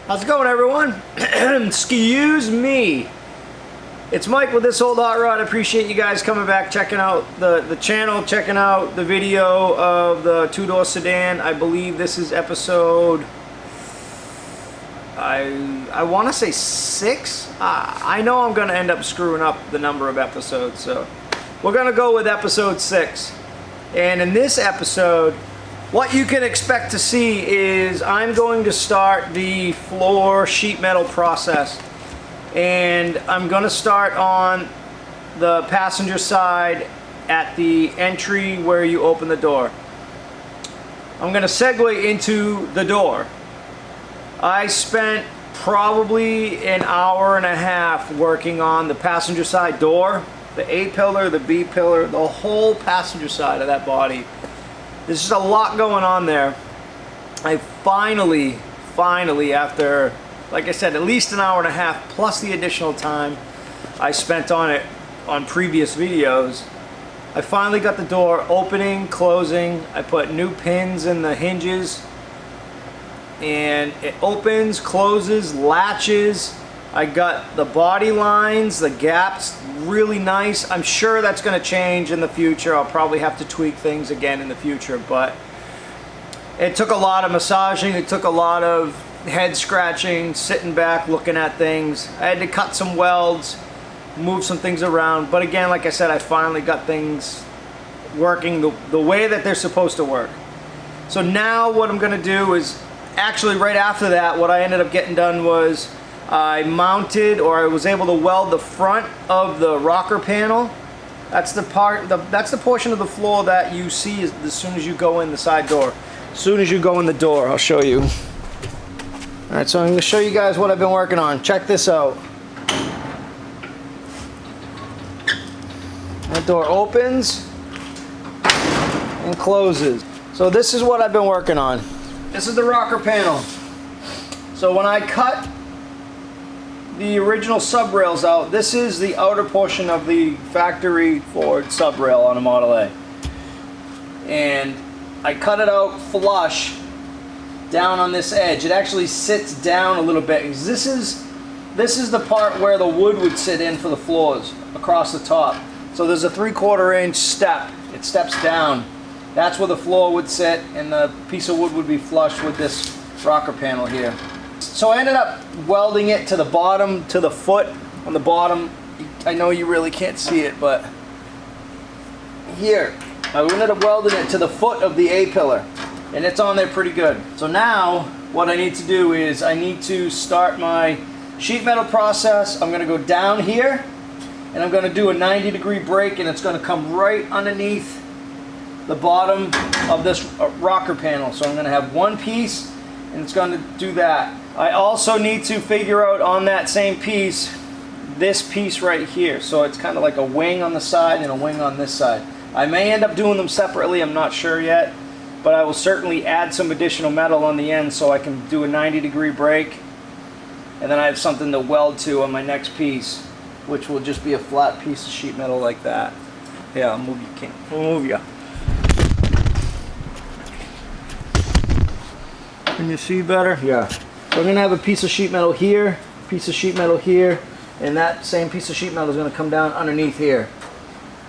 How's it going, everyone? Excuse me. It's Mike with This Old Hotrod. I appreciate you guys coming back, checking out the channel, checking out the video of the Tudor Sedan. I believe this is episode, I want to say 6. I know I'm going to end up screwing up the number of episodes, so we're going to go with episode 6. And in this episode, what you can expect to see is I'm going to start the floor sheet metal process. And I'm going to start on the passenger side at the entry where you open the door. I'm going to segue into the door. I spent probably an hour and a half working on the passenger side door, the A pillar, the B pillar, the whole passenger side of that body. There's just a lot going on there. I finally, after, like I said, at least an hour and a half plus the additional time I spent on it on previous videos, I finally got the door opening, closing. I put new pins in the hinges and it opens, closes, latches. I got the body lines, the gaps really nice. I'm sure that's going to change in the future. I'll probably have to tweak things again in the future, but it took a lot of massaging. It took a lot of head scratching, sitting back, looking at things. I had to cut some welds, move some things around. But again, like I said, I finally got things working the way that they're supposed to work. So now what I'm going to do is, actually right after that, what I ended up getting done was I mounted, or I was able to weld the front of the rocker panel. That's the part, that's the portion of the floor that you see as soon as you go in the side door. As soon as you go in the door, I'll show you. Alright, so I'm going to show you guys what I've been working on. Check this out. That door opens and closes. So this is what I've been working on. This is the rocker panel. So when I cut the original sub rails out, this is the outer portion of the factory Ford sub rail on a Model A. And I cut it out flush down on this edge. It actually sits down a little bit. This is the part where the wood would sit in for the floors across the top. So there's a 3/4 inch step. It steps down. That's where the floor would sit, and the piece of wood would be flush with this rocker panel here. So I ended up welding it to the bottom, to the foot on the bottom. I know you really can't see it, but here, I ended up welding it to the foot of the A pillar, and it's on there pretty good. So now what I need to do is I need to start my sheet metal process. I'm going to go down here, and I'm going to do a 90-degree break, and it's going to come right underneath the bottom of this rocker panel. So I'm going to have one piece, and it's going to do that. I also need to figure out on that same piece, this piece right here. So it's kind of like a wing on the side and a wing on this side. I may end up doing them separately, I'm not sure yet, but I will certainly add some additional metal on the end so I can do a 90-degree break, and then I have something to weld to on my next piece, which will just be a flat piece of sheet metal like that. Yeah, I'll move you. I'll move you. Can you see better? Yeah. So I'm going to have a piece of sheet metal here, piece of sheet metal here, and that same piece of sheet metal is going to come down underneath here.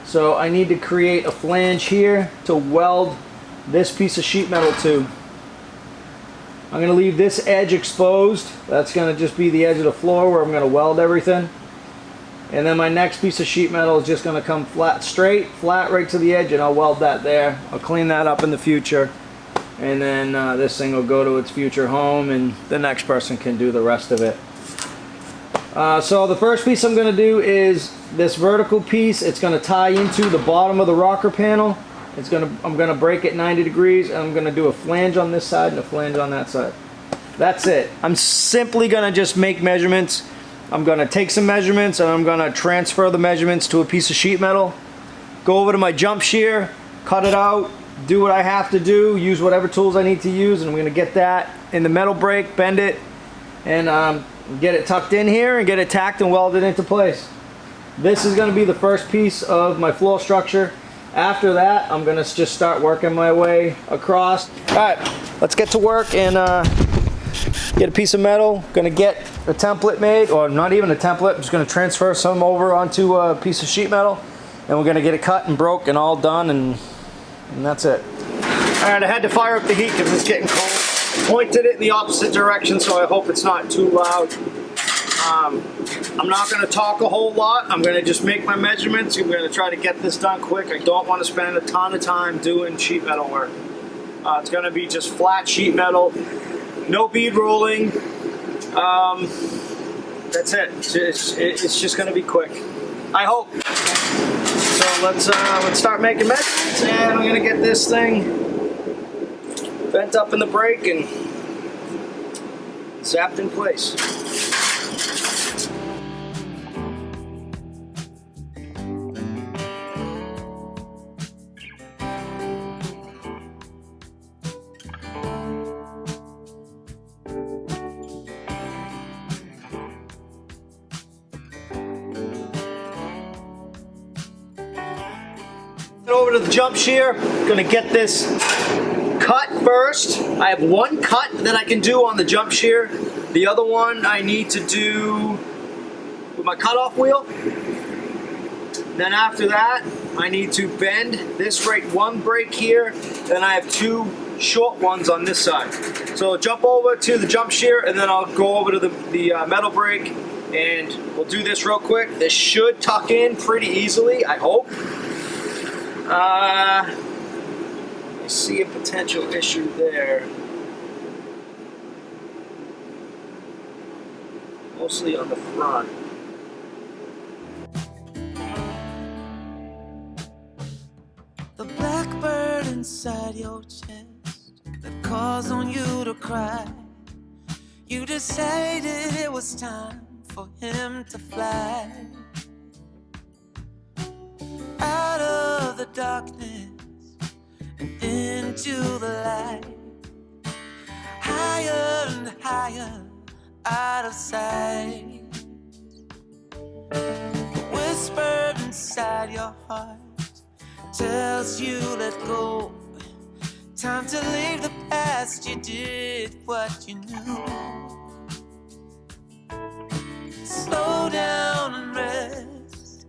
So I need to create a flange here to weld this piece of sheet metal to. I'm going to leave this edge exposed. That's going to just be the edge of the floor where I'm going to weld everything. And then my next piece of sheet metal is just going to come flat right to the edge, and I'll weld that there. I'll clean that up in the future. And then this thing will go to its future home, and the next person can do the rest of it. So the first piece I'm going to do is this vertical piece. It's going to tie into the bottom of the rocker panel. I'm going to break it 90 degrees, and I'm going to do a flange on this side and a flange on that side. That's it. I'm simply going to just make measurements. I'm going to take some measurements, and I'm going to transfer the measurements to a piece of sheet metal. Go over to my jump shear, cut it out, do what I have to do, use whatever tools I need to use, and I'm going to get that in the metal brake, bend it, and get it tucked in here and get it tacked and welded into place. This is going to be the first piece of my floor structure. After that, I'm going to just start working my way across. Alright, let's get to work and Get a piece of metal, gonna get a template made, or not even a template, I'm just gonna transfer some over onto a piece of sheet metal, and we're gonna get it cut and broke and all done, and that's it. All right, I had to fire up the heat because it's getting cold. Pointed it in the opposite direction, so I hope it's not too loud. I'm not going to talk a whole lot. I'm going to just make my measurements. I'm going to try to get this done quick. I don't want to spend a ton of time doing sheet metal work. It's going to be just flat sheet metal, no bead rolling. That's it. It's just going to be quick. I hope. So let's start making measurements, and I'm going to get this thing bent up in the brake and zapped in place. Over to the jump shear, gonna get this cut first. I have one cut that I can do on the jump shear. The other one I need to do with my cutoff wheel. Then after that, I need to bend this one brake here. Then I have two short ones on this side. So I'll jump over to the jump shear, and then I'll go over to the metal brake, and we'll do this real quick. This should tuck in pretty easily, I hope. I see a potential issue there. Mostly on the front. The blackbird inside your chest that calls on you to cry. You decided it was time for him to fly. Out of the darkness and into the light, higher and higher out of sight. The whisper inside your heart tells you let go. Time to leave the past, you did what you knew. Slow down and rest.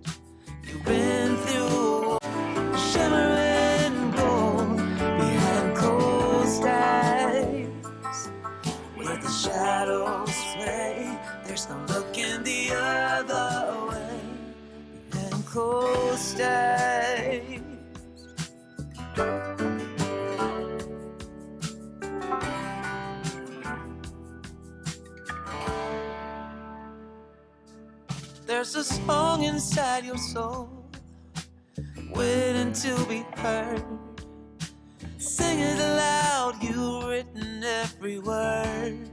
You've been through shimmering gold behind closed eyes, where the shadows play. There's no looking the other way behind closed eyes. There's a song inside your soul, waiting to be heard. Sing it aloud, you've written every word.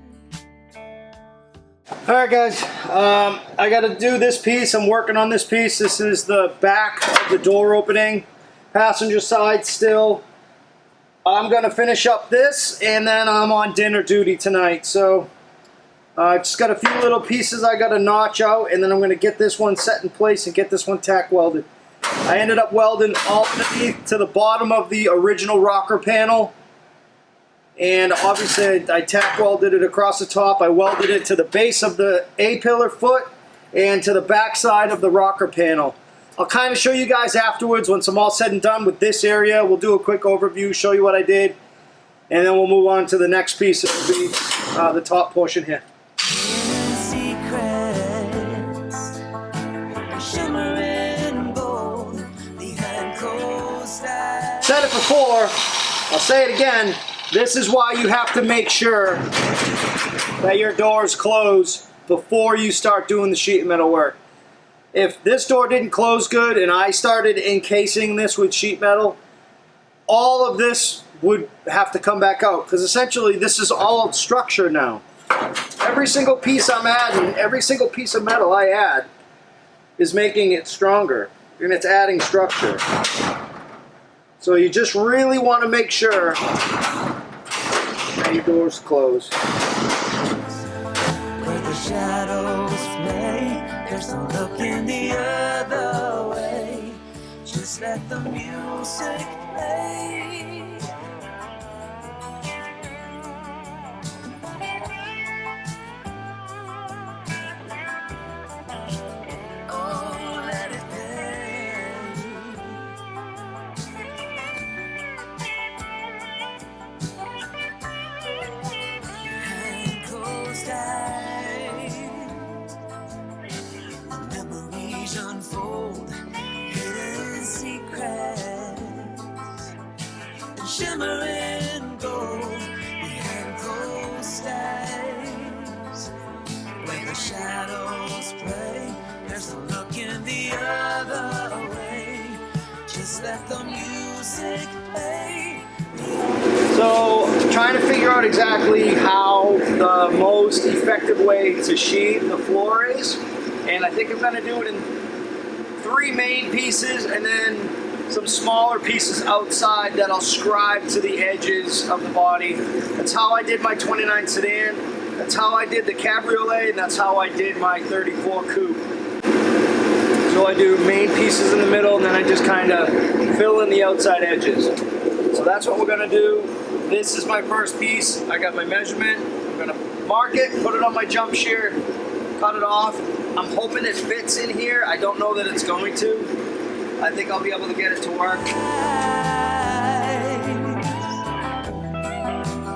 Alright guys, I gotta do this piece. I'm working on this piece. This is the back of the door opening, passenger side still. I'm gonna finish up this, and then I'm on dinner duty tonight. So just got a few little pieces I gotta notch out, and then I'm gonna get this one set in place and get this one tack welded. I ended up welding all underneath to the bottom of the original rocker panel, and obviously I tack welded it across the top. I welded it to the base of the A-pillar foot and to the back side of the rocker panel. I'll kind of show you guys afterwards once I'm all said and done with this area. We'll do a quick overview, show you what I did, and then we'll move on to the next piece. It'll be the top portion here. Said it before, I'll say it again, this is why you have to make sure that your doors close before you start doing the sheet metal work. If this door didn't close good and I started encasing this with sheet metal, all of this would have to come back out, because essentially this is all structure now. Every single piece I'm adding, every single piece of metal I add is making it stronger, and it's adding structure. So you just really want to make sure that your doors close. Where the shadows play, there's no looking the other way. Just let the music play. shimmering gold. We had ghost eyes where the shadows play. There's no looking the other way. Just let the music play. So, trying to figure out exactly how the most effective way to sheet the floor is. And I think I'm going to do it in 3 main pieces and then some smaller pieces outside that I'll scribe to the edges of the body. That's how I did my 29 sedan. That's how I did the cabriolet, and that's how I did my 34 coupe. So I do main pieces in the middle, and then I just kind of fill in the outside edges. So that's what we're going to do. This is my first piece. I got my measurement. I'm going to mark it, put it on my jump shear, cut it off. I'm hoping it fits in here. I don't know that it's going to. I think I'll be able to get it to work.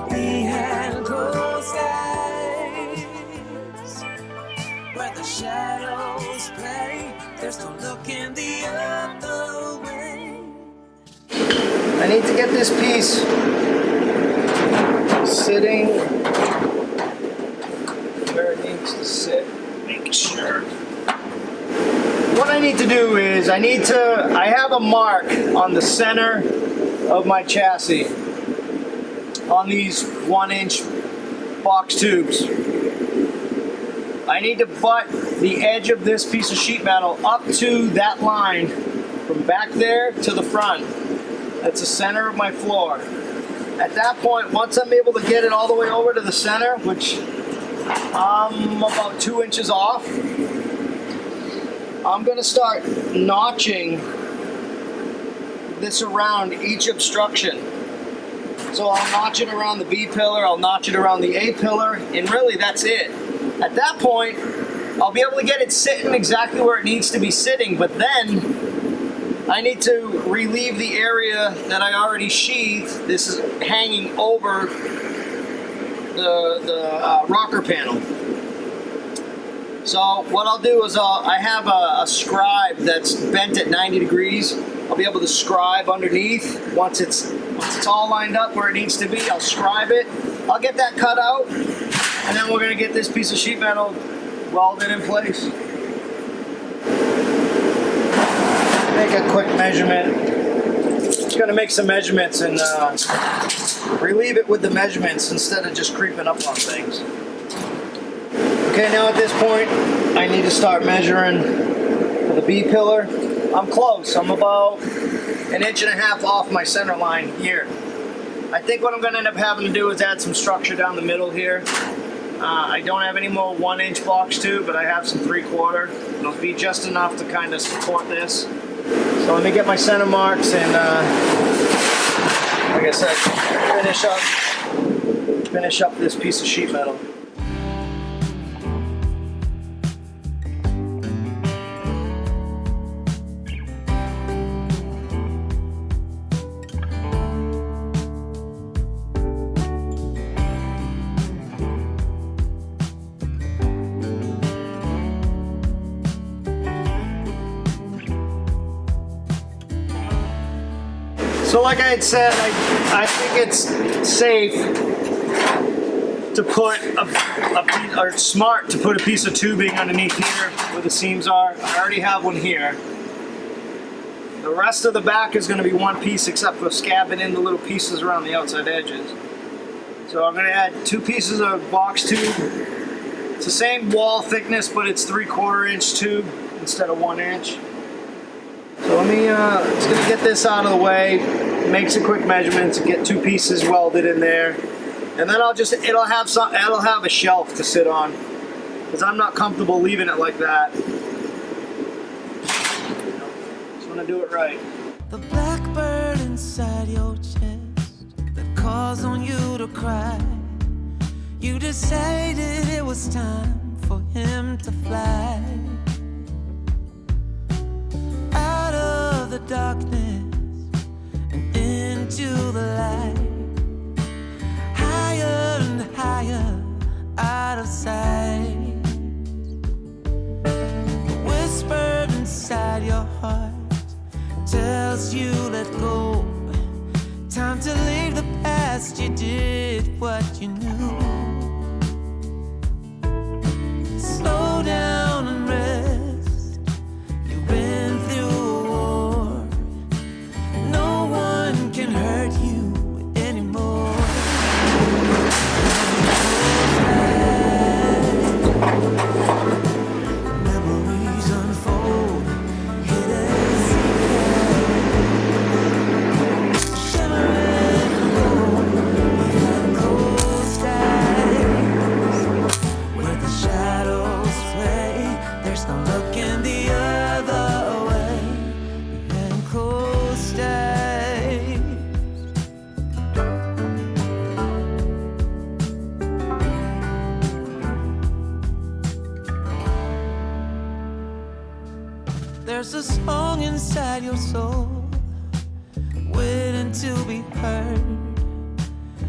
We had ghost eyes where the shadows play. There's no looking the other way. I need to get this piece sitting where it needs to sit. Make sure. What I need to do is I have a mark on the center of my chassis on these 1-inch box tubes. I need to butt the edge of this piece of sheet metal up to that line from back there to the front. That's the center of my floor. At that point, once I'm able to get it all the way over to the center, which I'm about 2 inches off, I'm going to start notching this around each obstruction. So I'll notch it around the B pillar, I'll notch it around the A pillar, and really that's it. At that point, I'll be able to get it sitting exactly where it needs to be sitting, but then I need to relieve the area that I already sheathed. This is hanging over the rocker panel. So what I'll do is I have a scribe that's bent at 90 degrees. I'll be able to scribe underneath. Once it's all lined up where it needs to be, I'll scribe it. I'll get that cut out, and then we're going to get this piece of sheet metal welded in place. Make a quick measurement. Just going to make some measurements and relieve it with the measurements instead of just creeping up on things. Okay, now at this point, I need to start measuring for the B pillar. I'm close. I'm about 1.5 inches off my center line here. I think what I'm going to end up having to do is add some structure down the middle here. I don't have any more 1-inch box tube, but I have some 3/4. It'll be just enough to kind of support this. So let me get my center marks and, like I said, finish up this piece of sheet metal. So like I had said, I think it's safe to put or smart to put a piece of tubing underneath here where the seams are. I already have one here. The rest of the back is going to be one piece except for scabbing in the little pieces around the outside edges. So I'm going to add 2 pieces of box tube. It's the same wall thickness, but it's 3/4 inch tube instead of 1 inch. So let me, just gonna get this out of the way, make some quick measurements, and get 2 pieces welded in there, and then it'll have a shelf to sit on, because I'm not comfortable leaving it like that. Just wanna do it right. The blackbird inside your chest that calls on you to cry. You decided it was time for him to fly. The darkness and into the light, higher and higher out of sight. The whisper inside your heart tells you let go, time to live. what you knew. Slow down and rest. You've been through a war. No one can hurt you anymore. Memories unfold, hidden secrets, shimmering gold behind cold skies. Where the shadows play, there's no looking the other way. Behind cold skies. There's a song inside your soul, waiting to be heard.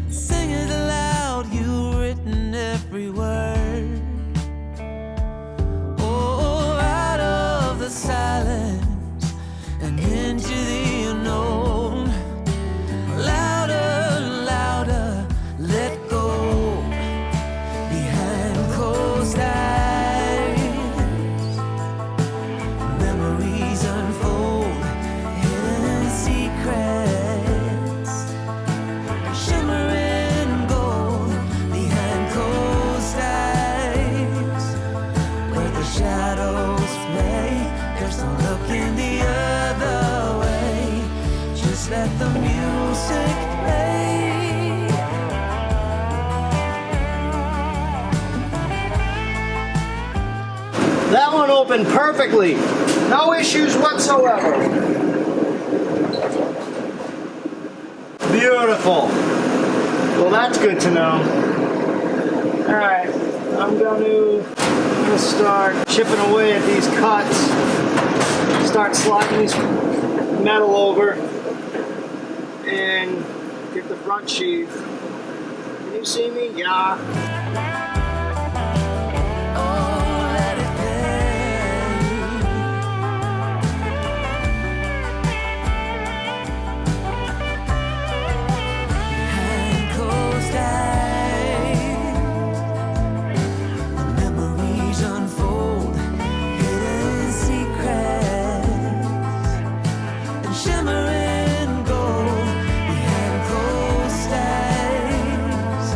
Sing it aloud, you've written every word. Oh, out of the silence and into the unknown. Louder, louder, let go. Behind closed eyes, memories unfold, hidden secrets, shimmering gold behind closed eyes. Where the shadows play, there's no looking the other way. Just let the music play. That one opened perfectly. No issues whatsoever. Beautiful. Well, that's good to know. All right, I'm gonna start chipping away at these cuts. Start sliding this metal over and get the front sheath. Can you see me? Yeah. Oh, let it play. Behind closed eyes, the memories unfold, hidden secrets, and shimmering gold behind closed eyes.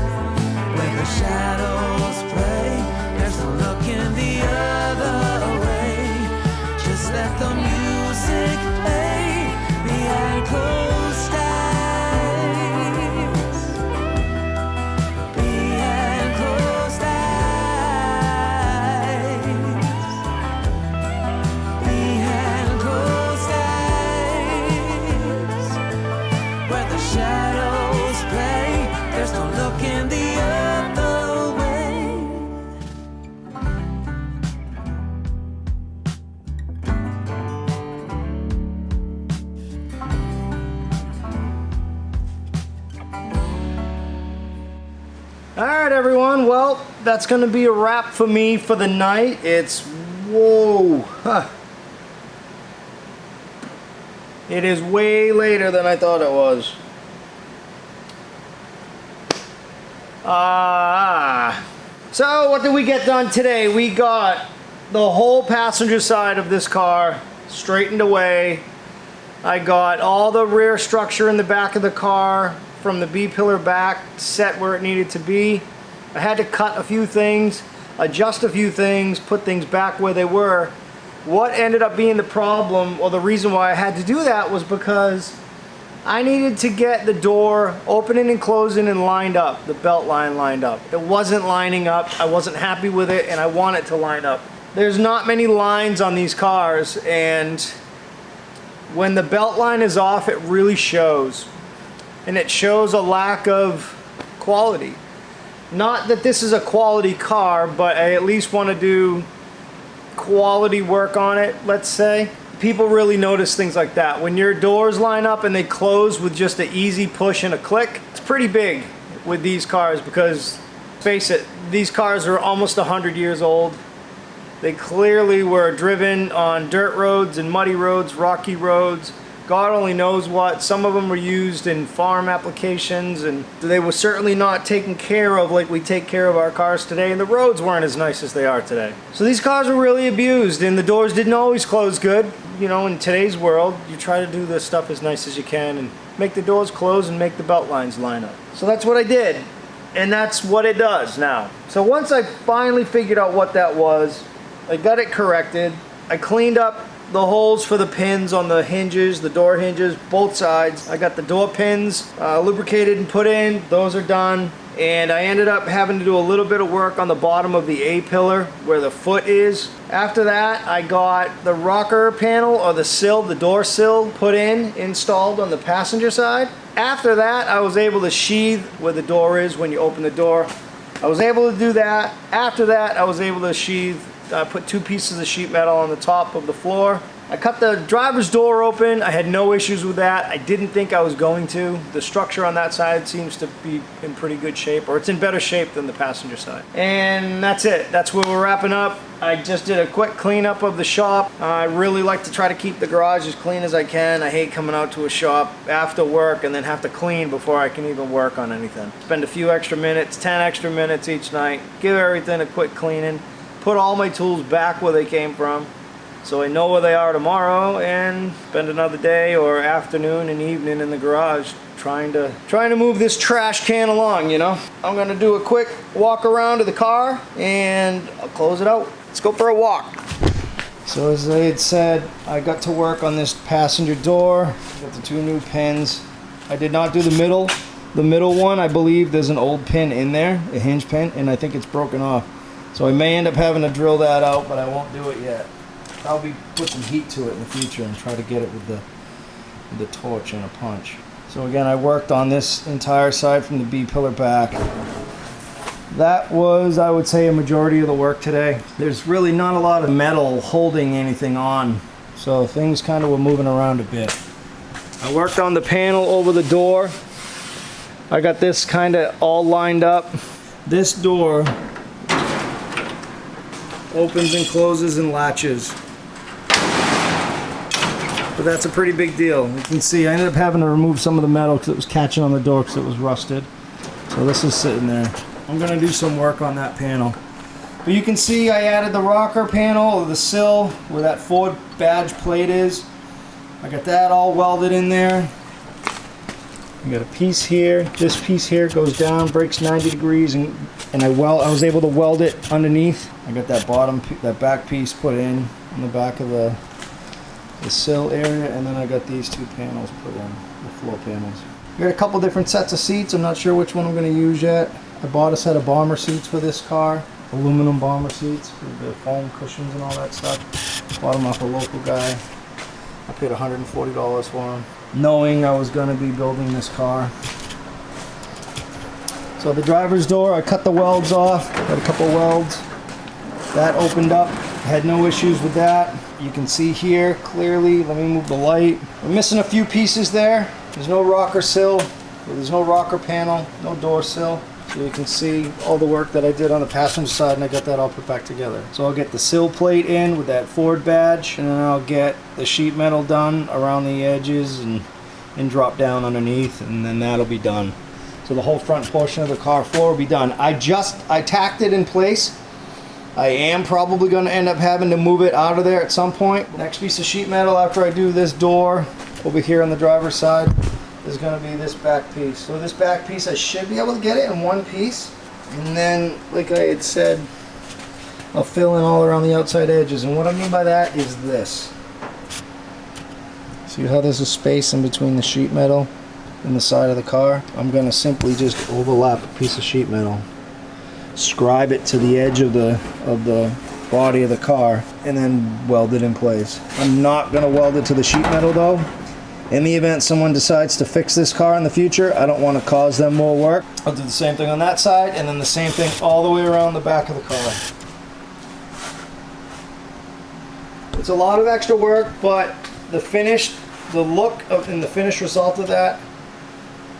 Where the shadows play, there's no looking the other way. Just let the music play behind closed eyes. Behind closed eyes. Behind closed eyes. Where the shadows play, there's no looking the other way. All right, everyone. Well, that's going to be a wrap for me for the night. It's whoa. Huh. It is way later than I thought it was. So what did we get done today? We got the whole passenger side of this car straightened away. I got all the rear structure in the back of the car from the B-pillar back set where it needed to be. I had to cut a few things, adjust a few things, put things back where they were. What ended up being the problem, or the reason why I had to do that, was because I needed to get the door opening and closing and lined up, the belt line lined up. It wasn't lining up, I wasn't happy with it, and I want it to line up. There's not many lines on these cars, and when the belt line is off, it really shows. And it shows a lack of quality. Not that this is a quality car, but I at least want to do quality work on it, let's say. People really notice things like that. When your doors line up and they close with just an easy push and a click, it's pretty big with these cars because, face it, these cars are almost 100 years old. They clearly were driven on dirt roads and muddy roads, rocky roads, God only knows what. Some of them were used in farm applications, and they were certainly not taken care of like we take care of our cars today, and the roads weren't as nice as they are today. So these cars were really abused, and the doors didn't always close good. You know, in today's world, you try to do this stuff as nice as you can and make the doors close and make the belt lines line up. So that's what I did, and that's what it does now. So once I finally figured out what that was, I got it corrected. I cleaned up the holes for the pins on the hinges, the door hinges, both sides. I got the door pins lubricated and put in. Those are done. And I ended up having to do a little bit of work on the bottom of the A-pillar where the foot is. After that, I got the rocker panel, or the sill, the door sill, put in, installed on the passenger side. After that, I was able to sheathe where the door is when you open the door. I was able to do that. After that, I was able to sheathe, put 2 pieces of sheet metal on the top of the floor. I cut the driver's door open. I had no issues with that. I didn't think I was going to. The structure on that side seems to be in pretty good shape, or it's in better shape than the passenger side. And that's it. That's where we're wrapping up. I just did a quick cleanup of the shop. I really like to try to keep the garage as clean as I can. I hate coming out to a shop after work and then have to clean before I can even work on anything. Spend a few extra minutes, 10 extra minutes each night, give everything a quick cleaning, put all my tools back where they came from, so I know where they are tomorrow, and spend another day or afternoon and evening in the garage trying to move this trash can along, you know. I'm gonna do a quick walk around to the car and I'll close it out. Let's go for a walk. So as I had said, I got to work on this passenger door. Got the 2 new pins. I did not do the middle. The middle one, I believe there's an old pin in there, a hinge pin, and I think it's broken off. So I may end up having to drill that out, but I won't do it yet. I'll put some heat to it in the future and try to get it with the torch and a punch. So again, I worked on this entire side from the B-pillar back. That was, I would say, a majority of the work today. There's really not a lot of metal holding anything on, so things kind of were moving around a bit. I worked on the panel over the door. I got this kind of all lined up. This door opens and closes and latches. But that's a pretty big deal. You can see I ended up having to remove some of the metal because it was catching on the door because it was rusted. So this is sitting there. I'm going to do some work on that panel. But you can see I added the rocker panel, or the sill, where that Ford badge plate is. I got that all welded in there. I got a piece here. This piece here goes down, breaks 90 degrees, and I was able to weld it underneath. I got that back piece put in the back of the sill area, and then I got these 2 panels put in, the floor panels. I got a couple different sets of seats. I'm not sure which one I'm going to use yet. I bought a set of bomber seats for this car, aluminum bomber seats with the foam cushions and all that stuff. Bought them off a local guy. I paid $140 for them, knowing I was going to be building this car. So the driver's door, I cut the welds off, got a couple welds. That opened up, had no issues with that. You can see here clearly, let me move the light. We're missing a few pieces there. There's no rocker sill, there's no rocker panel, no door sill. So you can see all the work that I did on the passenger side, and I got that all put back together. So I'll get the sill plate in with that Ford badge, and then I'll get the sheet metal done around the edges and drop down underneath, and then that'll be done. So the whole front portion of the car floor will be done. I tacked it in place. I am probably going to end up having to move it out of there at some point. Next piece of sheet metal after I do this door over here on the driver's side is going to be this back piece. So this back piece, I should be able to get it in one piece. And then, like I had said, I'll fill in all around the outside edges. And what I mean by that is this. See how there's a space in between the sheet metal and the side of the car? I'm going to simply just overlap a piece of sheet metal, scribe it to the edge of the body of the car, and then weld it in place. I'm not going to weld it to the sheet metal though. In the event someone decides to fix this car in the future, I don't want to cause them more work. I'll do the same thing on that side, and then the same thing all the way around the back of the car. It's a lot of extra work, but the look and the finished result of that,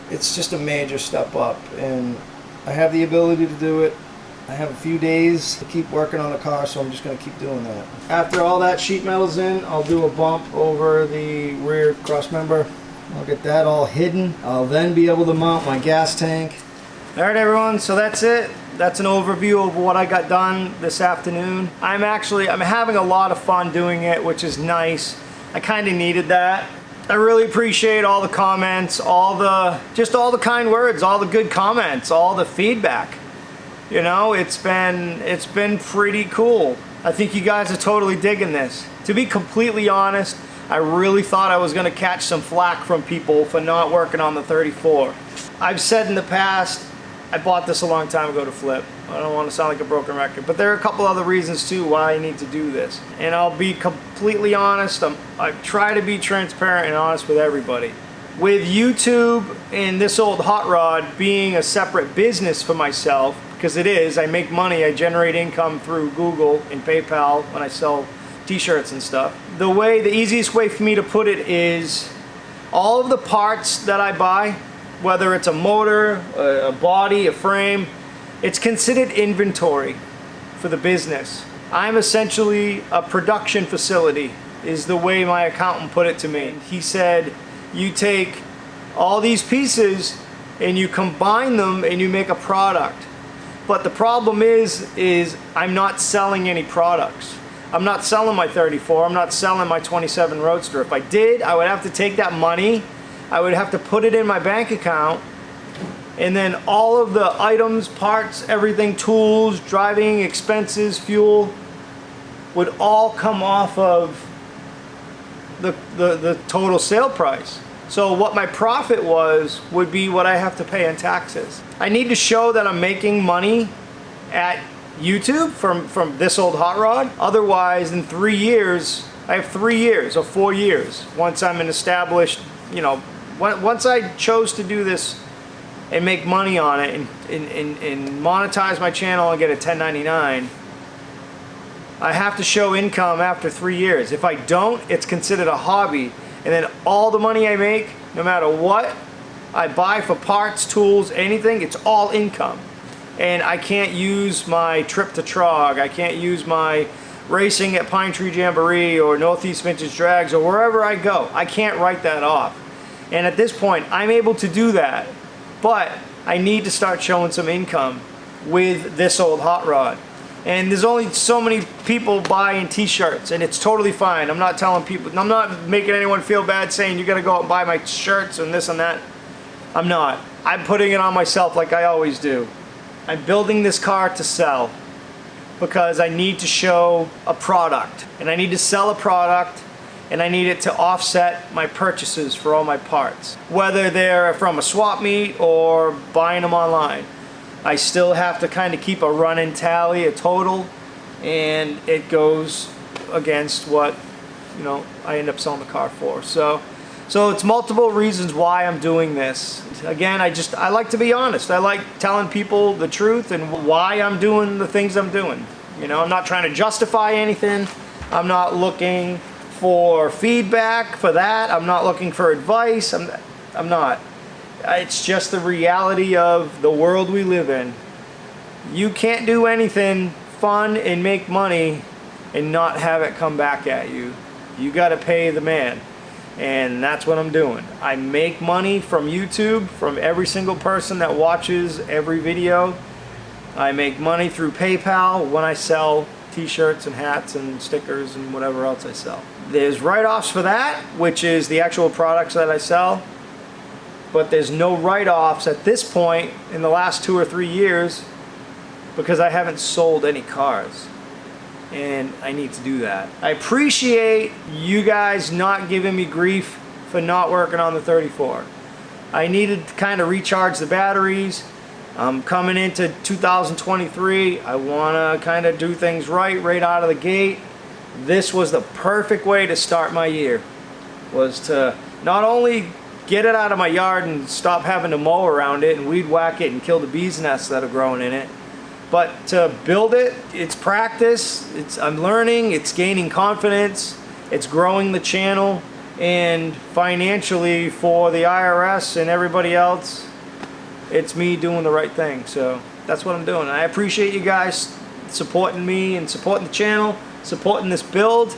it's just a major step up, and I have the ability to do it. I have a few days to keep working on the car, so I'm just going to keep doing that. After all that sheet metal's in, I'll do a bump over the rear cross member. I'll get that all hidden. I'll then be able to mount my gas tank. Alright everyone, so that's it. That's an overview of what I got done this afternoon. I'm having a lot of fun doing it, which is nice. I kind of needed that. I really appreciate all the comments, all the kind words, all the good comments, all the feedback. You know, it's been pretty cool. I think you guys are totally digging this. To be completely honest, I really thought I was gonna catch some flack from people for not working on the 34. I've said in the past, I bought this a long time ago to flip. I don't want to sound like a broken record, but there are a couple other reasons too why I need to do this. And I'll be completely honest, I try to be transparent and honest with everybody. With YouTube and this old Hotrod being a separate business for myself, because it is, I make money, I generate income through Google and PayPal when I sell t-shirts and stuff. The easiest way for me to put it is all of the parts that I buy, whether it's a motor, a body, a frame, it's considered inventory for the business. I'm essentially a production facility, is the way my accountant put it to me. He said, you take all these pieces and you combine them and you make a product. But the problem is I'm not selling any products. I'm not selling my 34, I'm not selling my 27 Roadster. If I did, I would have to take that money, I would have to put it in my bank account, and then all of the items, parts, everything, tools, driving expenses, fuel, would all come off of the total sale price. So what my profit would be what I have to pay in taxes. I need to show that I'm making money at YouTube from this old Hotrod. Otherwise, in 3 years, I have 3 years or 4 years. Once I'm an established, you know, once I chose to do this and make money on it and monetize my channel and get a 1099, I have to show income after 3 years. If I don't, it's considered a hobby. And then all the money I make, no matter what I buy for parts, tools, anything, it's all income. And I can't use my trip to Trog, I can't use my racing at Pine Tree Jamboree or Northeast Vintage Drags or wherever I go. I can't write that off. And at this point, I'm able to do that. But I need to start showing some income with this old Hotrod. And there's only so many people buying t-shirts, and it's totally fine. I'm not telling people, I'm not making anyone feel bad saying you gotta go out and buy my shirts and this and that. I'm not. I'm putting it on myself like I always do. I'm building this car to sell because I need to show a product, and I need to sell a product, and I need it to offset my purchases for all my parts. Whether they're from a swap meet or buying them online. I still have to kind of keep a running tally, a total, and it goes against what, you know, I end up selling the car for. So it's multiple reasons why I'm doing this. Again, I like to be honest. I like telling people the truth and why I'm doing the things I'm doing. You know, I'm not trying to justify anything. I'm not looking for feedback for that. I'm not looking for advice. I'm not. It's just the reality of the world we live in. You can't do anything fun and make money and not have it come back at you. You got to pay the man. And that's what I'm doing. I make money from YouTube, from every single person that watches every video. I make money through PayPal when I sell t-shirts and hats and stickers and whatever else I sell. There's write-offs for that, which is the actual products that I sell. But there's no write-offs at this point in the last 2 or 3 years because I haven't sold any cars. And I need to do that. I appreciate you guys not giving me grief for not working on the 34. I needed to kind of recharge the batteries. I'm coming into 2023. I want to kind of do things right out of the gate. This was the perfect way to start my year. Was to not only get it out of my yard and stop having to mow around it and weed whack it and kill the bees nests that are growing in it, but to build it. It's practice, I'm learning, it's gaining confidence, it's growing the channel, and financially for the IRS and everybody else, it's me doing the right thing. So That's what I'm doing. I appreciate you guys supporting me and supporting the channel, supporting this build,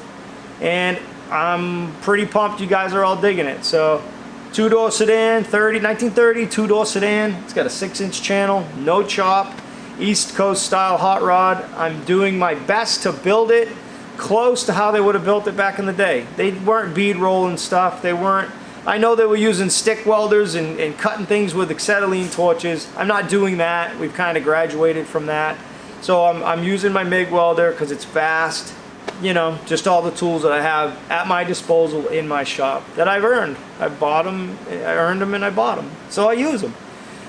and I'm pretty pumped you guys are all digging it. So two-door sedan, 1930 two-door sedan. It's got a 6-inch channel, no chop, East Coast style hot rod. I'm doing my best to build it close to how they would have built it back in the day. They weren't bead rolling stuff. They weren't, I know they were using stick welders and cutting things with acetylene torches. I'm not doing that. We've kind of graduated from that. So I'm using my MIG welder because it's fast. You know, just all the tools that I have at my disposal in my shop that I've earned. I bought them, I earned them, and I bought them. So I use them.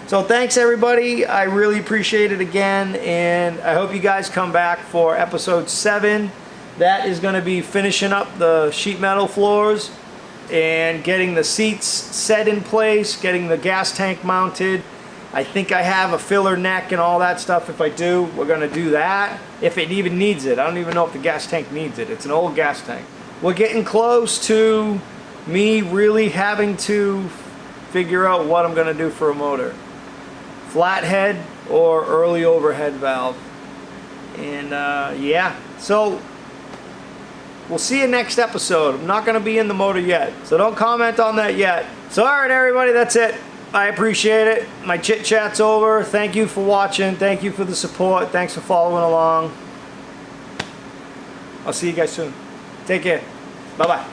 So thanks everybody. I really appreciate it again, and I hope you guys come back for episode 7. That is going to be finishing up the sheet metal floors and getting the seats set in place, getting the gas tank mounted. I think I have a filler neck and all that stuff. If I do, we're going to do that. If it even needs it. I don't even know if the gas tank needs it. It's an old gas tank. We're getting close to me really having to figure out what I'm going to do for a motor. Flathead or early overhead valve. And yeah, so we'll see you next episode. I'm not going to be in the motor yet, so don't comment on that yet. So alright everybody, that's it. I appreciate it. My chit chat's over. Thank you for watching. Thank you for the support. Thanks for following along. I'll see you guys soon. Take care. Bye bye.